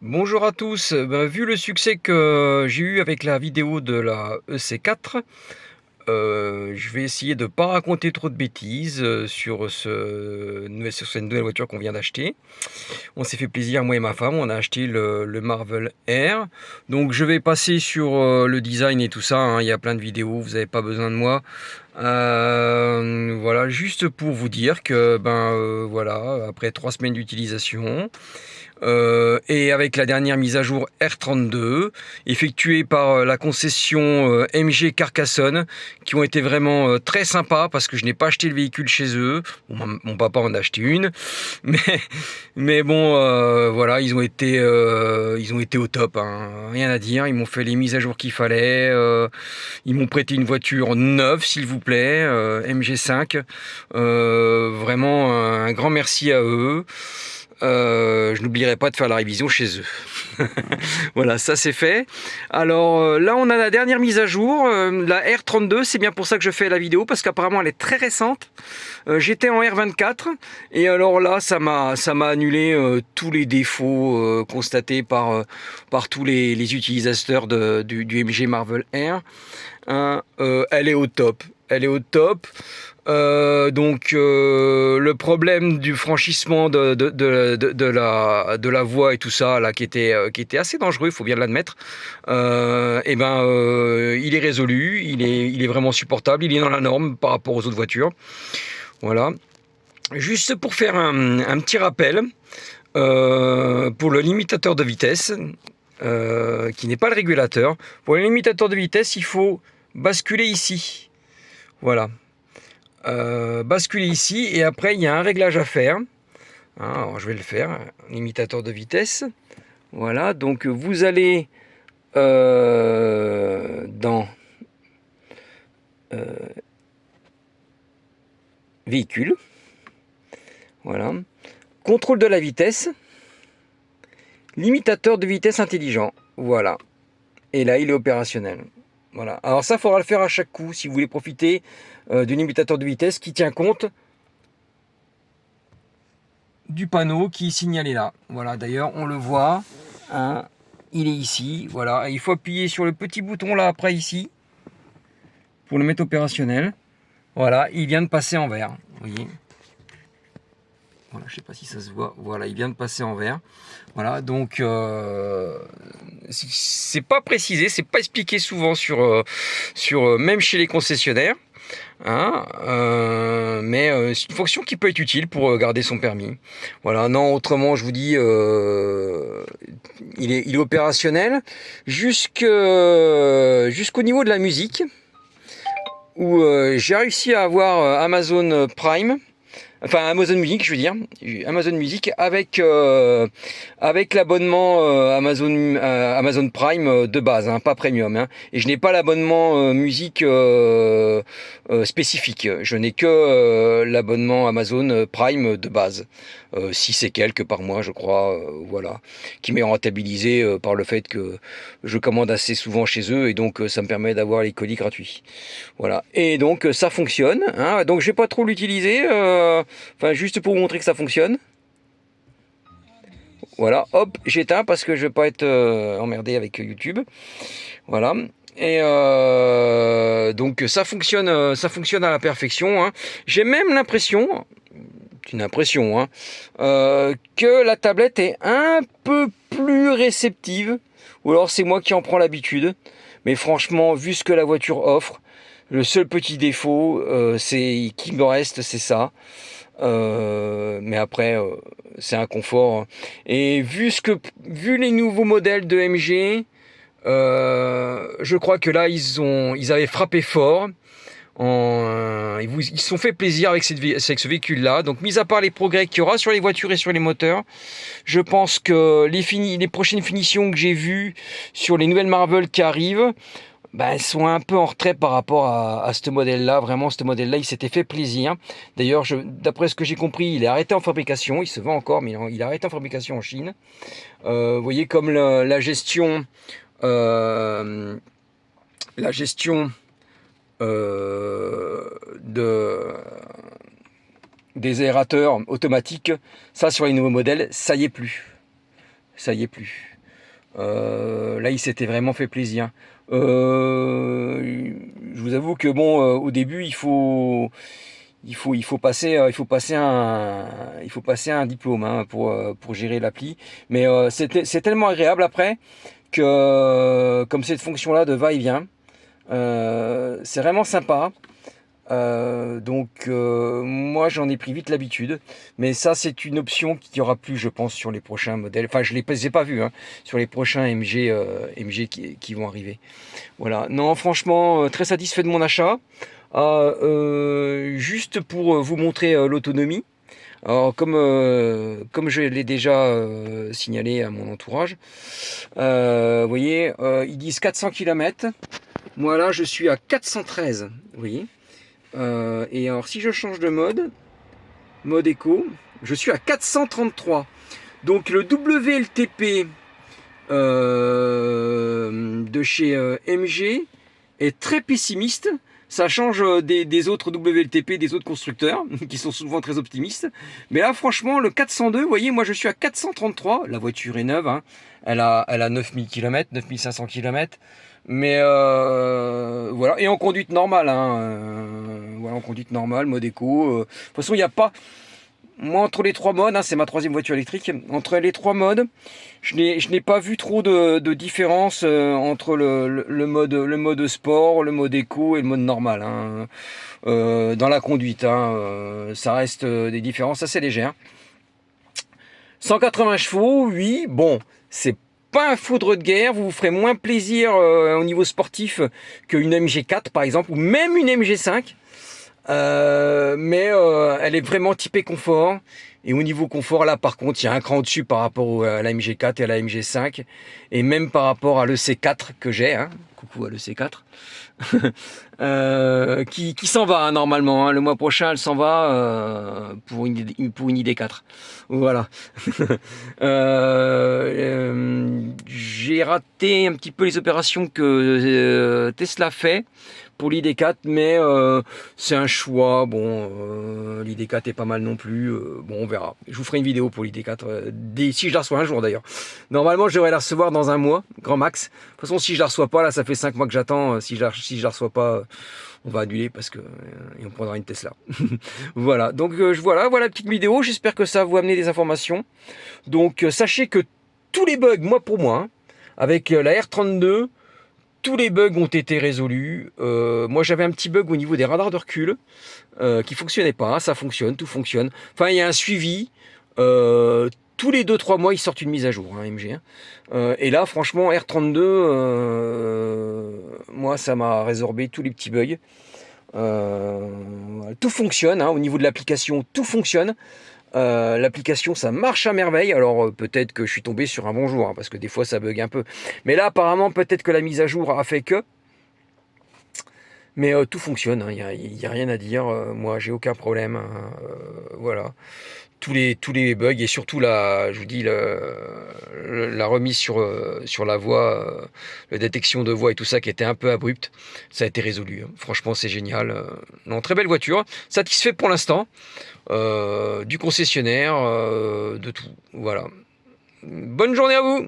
Bonjour à tous. Vu le succès que j'ai eu avec la vidéo de la EC4, je vais essayer de pas raconter trop de bêtises, sur cette nouvelle voiture qu'on vient d'acheter. On s'est fait plaisir, moi et ma femme, on a acheté le Marvel R. Donc je vais passer sur, le design et tout ça, hein. Il y a plein de vidéos, vous avez pas besoin de moi. Voilà, juste pour vous dire que, voilà, après 3 semaines d'utilisation, et avec la dernière mise à jour R32, effectuée par la concession MG Carcassonne, qui ont été vraiment très sympas parce que je n'ai pas acheté le véhicule chez eux. Bon, mon papa en a acheté une, mais, mais bon, voilà, ils ont été au top, hein. Rien à dire. Ils m'ont fait les mises à jour qu'il fallait. Ils m'ont prêté une voiture neuve, s'il vous plaît, MG5. Vraiment un grand merci à eux. Je n'oublierai pas de faire la révision chez eux. Voilà, ça c'est fait. Alors là, on a la dernière mise à jour, la R32. C'est bien pour ça que je fais la vidéo, parce qu'apparemment elle est très récente. J'étais en R24 et alors là, ça m'a annulé tous les défauts constatés par tous les utilisateurs du MG Marvel R. Hein, elle est au top. Elle est au top. Le problème du franchissement de la voie et tout ça là qui était assez dangereux, il faut bien l'admettre, il est résolu, il est vraiment supportable, il est dans la norme par rapport aux autres voitures. Voilà. Juste pour faire un petit rappel, pour le limitateur de vitesse, qui n'est pas le régulateur, pour le limitateur de vitesse, il faut basculer ici. Voilà. Basculer ici et après il y a un réglage à faire, hein. Alors je vais le faire, limitateur de vitesse. Voilà, donc vous allez dans véhicule, voilà, contrôle de la vitesse, limitateur de vitesse intelligent, voilà, et là il est opérationnel. Voilà. Alors ça, il faudra le faire à chaque coup si vous voulez profiter du limitateur de vitesse qui tient compte du panneau qui est signalé là. Voilà, d'ailleurs on le voit, hein, il est ici. Voilà, et il faut appuyer sur le petit bouton là après ici pour le mettre opérationnel. Voilà, il vient de passer en vert. Vous voyez. Voilà, je sais pas si ça se voit. Voilà, il vient de passer en vert. Voilà, donc c'est pas précisé, c'est pas expliqué souvent même chez les concessionnaires. Hein, c'est une fonction qui peut être utile pour garder son permis. Voilà, non, autrement, je vous dis, il est opérationnel jusqu'au niveau de la musique, où j'ai réussi à avoir Amazon Prime. Enfin, Amazon Music, je veux dire, Amazon Music avec l'abonnement Amazon Prime de base, hein, pas premium, hein. Et je n'ai pas l'abonnement musique spécifique. Je n'ai que l'abonnement Amazon Prime de base, 6 et quelques par mois, je crois, voilà, qui m'est rentabilisé par le fait que je commande assez souvent chez eux et donc ça me permet d'avoir les colis gratuits. Voilà. Et donc ça fonctionne, hein. Donc je vais pas trop l'utiliser. Enfin, juste pour vous montrer que ça fonctionne. Voilà, hop, j'éteins parce que je ne veux pas être emmerdé avec YouTube. Voilà. Et donc ça fonctionne à la perfection, hein. J'ai même l'impression, une impression, hein, que la tablette est un peu plus réceptive. Ou alors c'est moi qui en prends l'habitude. Mais franchement, vu ce que la voiture offre, le seul petit défaut qui me reste, c'est ça. Mais après, c'est un confort. Et vu les nouveaux modèles de MG, je crois que là, ils avaient frappé fort. Ils se sont fait plaisir avec ce véhicule-là. Donc, mis à part les progrès qu'il y aura sur les voitures et sur les moteurs, je pense que les prochaines finitions que j'ai vues sur les nouvelles Marvel qui arrivent, elles sont un peu en retrait par rapport à ce modèle-là. Vraiment, ce modèle-là, il s'était fait plaisir. D'ailleurs, d'après ce que j'ai compris, il est arrêté en fabrication. Il se vend encore, mais il est arrêté en fabrication en Chine. Vous voyez comme euh, la gestion euh, de, des aérateurs automatiques, ça sur les nouveaux modèles, ça y est plus. ça y est plus. Là, il s'était vraiment fait plaisir. Je vous avoue que bon, au début, il faut passer, un diplôme hein, pour gérer l'appli. Mais c'est tellement agréable après que, comme cette fonction-là de va-et-vient, c'est vraiment sympa. Moi j'en ai pris vite l'habitude, mais ça c'est une option qu'il y aura plus je pense sur les prochains modèles, enfin je les ai pas vus hein, sur les prochains MG qui vont arriver. Voilà, non franchement très satisfait de mon achat. Juste pour vous montrer l'autonomie, alors comme je l'ai déjà signalé à mon entourage, vous voyez ils disent 400 km, moi là je suis à 413, vous voyez. Et alors si je change de mode éco, je suis à 433. Donc le WLTP de chez MG est très pessimiste. Ça change des autres WLTP, des autres constructeurs, qui sont souvent très optimistes. Mais là, franchement, le 402, vous voyez, moi je suis à 433. La voiture est neuve, hein. Elle a 9000 km, 9500 km. Mais voilà, et en conduite normale, hein, voilà, en conduite normale, mode éco. De toute façon, il n'y a pas. Moi, entre les trois modes, hein, c'est ma troisième voiture électrique. Entre les trois modes, je n'ai pas vu trop de différence entre le mode sport, le mode éco et le mode normal. Hein. Dans la conduite, hein, ça reste des différences assez légères. 180 chevaux, oui, bon, c'est pas un foudre de guerre, vous ferez moins plaisir au niveau sportif qu'une MG4 par exemple, ou même une MG5. Mais elle est vraiment typée confort. Et au niveau confort, là par contre, il y a un cran au-dessus par rapport à la MG4 et à la MG5. Et même par rapport à l'EC4 que j'ai. Hein. Coucou à l'EC4. Qui s'en va hein, normalement. Hein. Le mois prochain, elle s'en va pour une ID4. Voilà. J'ai raté un petit peu les opérations que Tesla fait pour l'ID4, mais c'est un choix. Bon, l'ID4 est pas mal non plus. Bon, on verra. Je vous ferai une vidéo pour l'ID4, si je la reçois un jour d'ailleurs. Normalement, je devrais la recevoir dans un mois, grand max. De toute façon, si je la reçois pas, là, ça fait 5 mois que j'attends. Si je la reçois pas, on va annuler parce que et on prendra une Tesla. Voilà. Donc voilà la petite vidéo. J'espère que ça va vous amener des informations. Donc sachez que tous les bugs, pour moi, hein, avec la R32. Tous les bugs ont été résolus. Moi, j'avais un petit bug au niveau des radars de recul qui fonctionnait pas. Ça fonctionne, tout fonctionne. Enfin, il y a un suivi. Tous les 2-3 mois, ils sortent une mise à jour, hein, MG. Hein. Et là, franchement, R32, moi, ça m'a résorbé tous les petits bugs. Tout fonctionne. Hein, au niveau de l'application, tout fonctionne. L'application ça marche à merveille, alors peut-être que je suis tombé sur un bon jour hein, parce que des fois ça bug un peu, mais là apparemment peut-être que la mise à jour a fait que, mais tout fonctionne, il n'y a rien à dire, moi j'ai aucun problème, hein, voilà, tous les bugs et surtout je vous dis la remise sur la voix, la détection de voix et tout ça qui était un peu abrupte, ça a été résolu, hein. Franchement c'est génial, non, très belle voiture, satisfait pour l'instant. Du concessionnaire, de tout. Voilà. Bonne journée à vous!